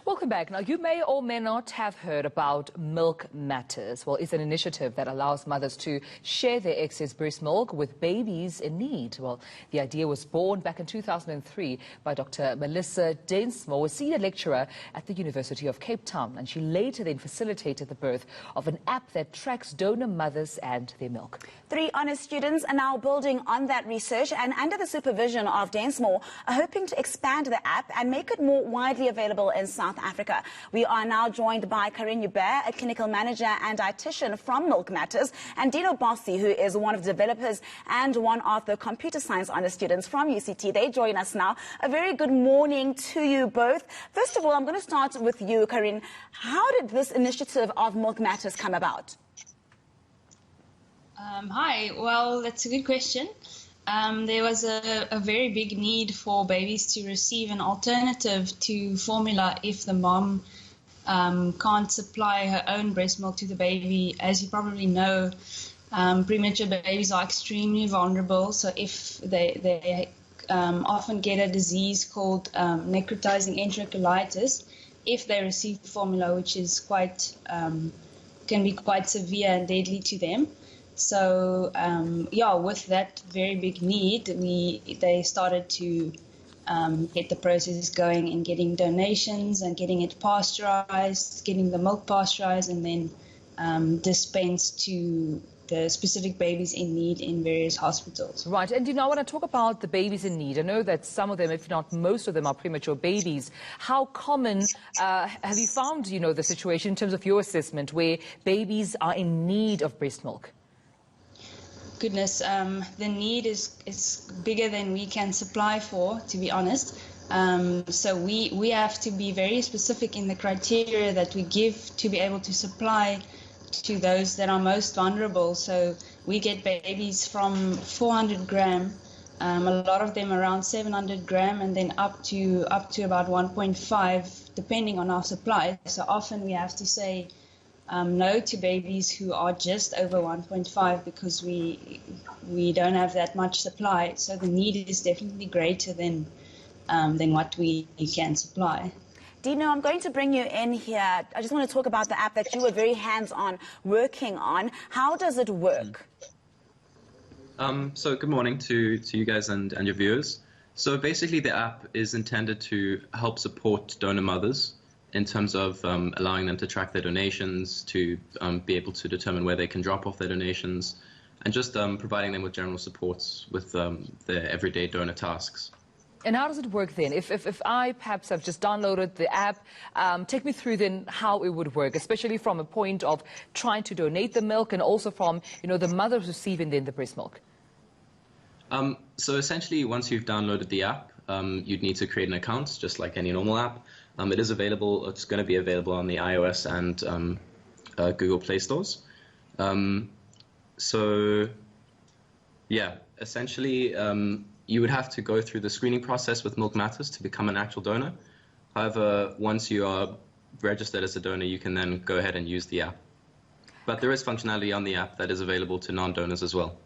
Welcome back. Now, you may or may not have heard about Milk Matters. Well, it's an initiative that allows mothers to share their excess breast milk with babies in need. Well, the idea was born back in 2003 by Dr. Melissa Densmore, a senior lecturer at the University of Cape Town, and she later then facilitated the birth of an app that tracks donor mothers and their milk. 3 honors students are now building on that research and under the supervision of Densmore are hoping to expand the app and make it more widely available in South Africa. We are now joined by Carene Joubert, a clinical manager and dietitian from Milk Matters, and Dino Bossi, who is one of the developers and one of the computer science honor students from UCT. They join us now. A very good morning to you both. First of all, I'm going to start with you, Carene. How did this initiative of Milk Matters come about? Hi, well, that's a good question. There was a very big need for babies to receive an alternative to formula if the mom can't supply her own breast milk to the baby. As you probably know, premature babies are extremely vulnerable, so if they often get a disease called necrotizing enterocolitis if they receive formula, which is can be quite severe and deadly to them. So, with that very big need, they started to get the process going and getting donations and getting it pasteurized, getting the milk pasteurized, and then dispensed to the specific babies in need in various hospitals. Right, and I want to talk about the babies in need. I know that some of them, if not most of them, are premature babies. How common have you found, the situation in terms of your assessment where babies are in need of breast milk? Goodness, the need is bigger than we can supply for, to be honest. So we have to be very specific in the criteria that we give to be able to supply to those that are most vulnerable. So we get babies from 400 gram, a lot of them around 700 gram, and then up to about 1.5, depending on our supply. So often we have to say no to babies who are just over 1.5 because we don't have that much supply. So the need is definitely greater than what we can supply. Dino, I'm going to bring you in here. I just want to talk about the app that you were very hands-on working on. How does it work? So good morning to you guys and your viewers. So basically the app is intended to help support donor mothers in terms of allowing them to track their donations, to be able to determine where they can drop off their donations, and just providing them with general supports with their everyday donor tasks. And how does it work then? If I perhaps have just downloaded the app, take me through then how it would work, especially from a point of trying to donate the milk and also from, the mother receiving then the breast milk. So essentially, once you've downloaded the app, you'd need to create an account, just like any normal app. It is available. It's going to be available on the iOS and Google Play stores. Essentially, you would have to go through the screening process with Milk Matters to become an actual donor. However, once you are registered as a donor, you can then go ahead and use the app. But there is functionality on the app that is available to non-donors as well.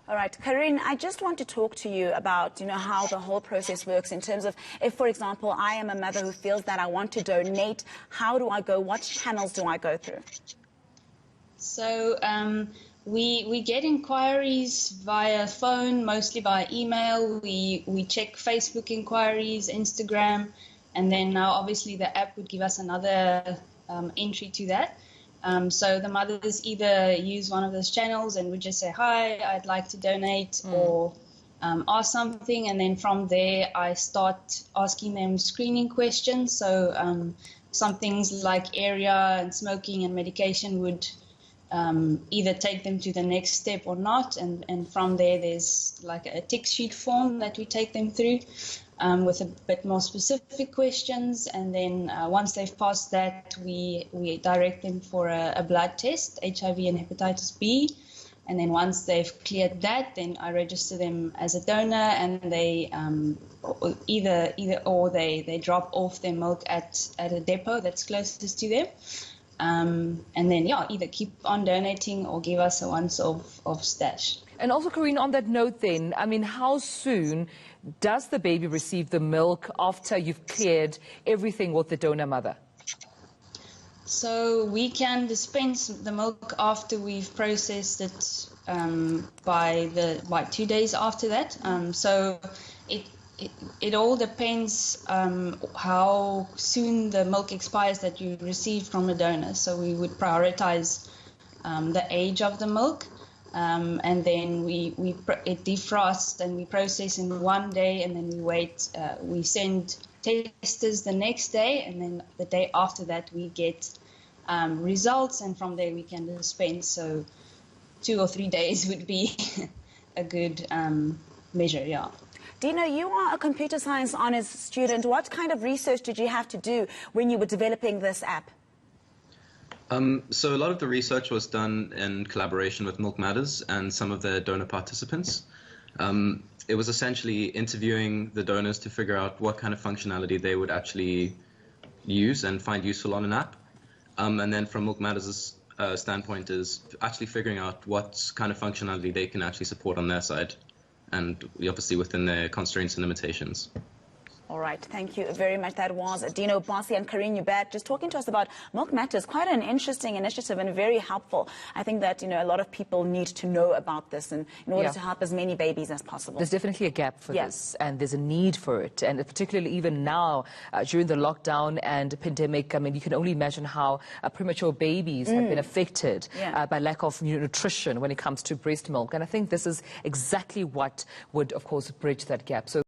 All right, Carene, I just want to talk to you about, how the whole process works in terms of if, for example, I am a mother who feels that I want to donate, how do I go? What channels do I go through? So we get inquiries via phone, mostly via email. We check Facebook inquiries, Instagram, and then now obviously the app would give us another entry to that. So the mothers either use one of those channels and would just say, hi, I'd like to donate, or ask something. And then from there, I start asking them screening questions. So some things like area and smoking and medication would either take them to the next step or not. And from there, there's like a tick sheet form that we take them through with a bit more specific questions. And then once they've passed that, we direct them for a blood test, HIV and hepatitis B. And then once they've cleared that, then I register them as a donor, and they either they drop off their milk at a depot that's closest to them. And then, either keep on donating or give us a once of stash. And also, Carene, on that note then, I mean, how soon does the baby receive the milk after you've cleared everything with the donor mother? So we can dispense the milk after we've processed it by 2 days after that. So it all depends how soon the milk expires that you received from a donor. So we would prioritize the age of the milk, and then it defrosts and we process in 1 day, and then we wait. We send testers the next day, and then the day after that we get results, and from there we can dispense. So 2 or 3 days would be a good measure, yeah. Dino, you are a computer science honors student. What kind of research did you have to do when you were developing this app? So a lot of the research was done in collaboration with Milk Matters and some of their donor participants. It was essentially interviewing the donors to figure out what kind of functionality they would actually use and find useful on an app. And then from Milk Matters' standpoint is actually figuring out what kind of functionality they can actually support on their side, and obviously within their constraints and limitations. All right, thank you very much. That was Dino, Bossi and Carene Joubert just talking to us about Milk Matters. Quite an interesting initiative and very helpful. I think that, a lot of people need to know about this in order to help as many babies as possible. There's definitely a gap for this, and there's a need for it. And particularly even now, during the lockdown and pandemic, I mean, you can only imagine how premature babies have been affected by lack of nutrition when it comes to breast milk. And I think this is exactly what would, of course, bridge that gap. So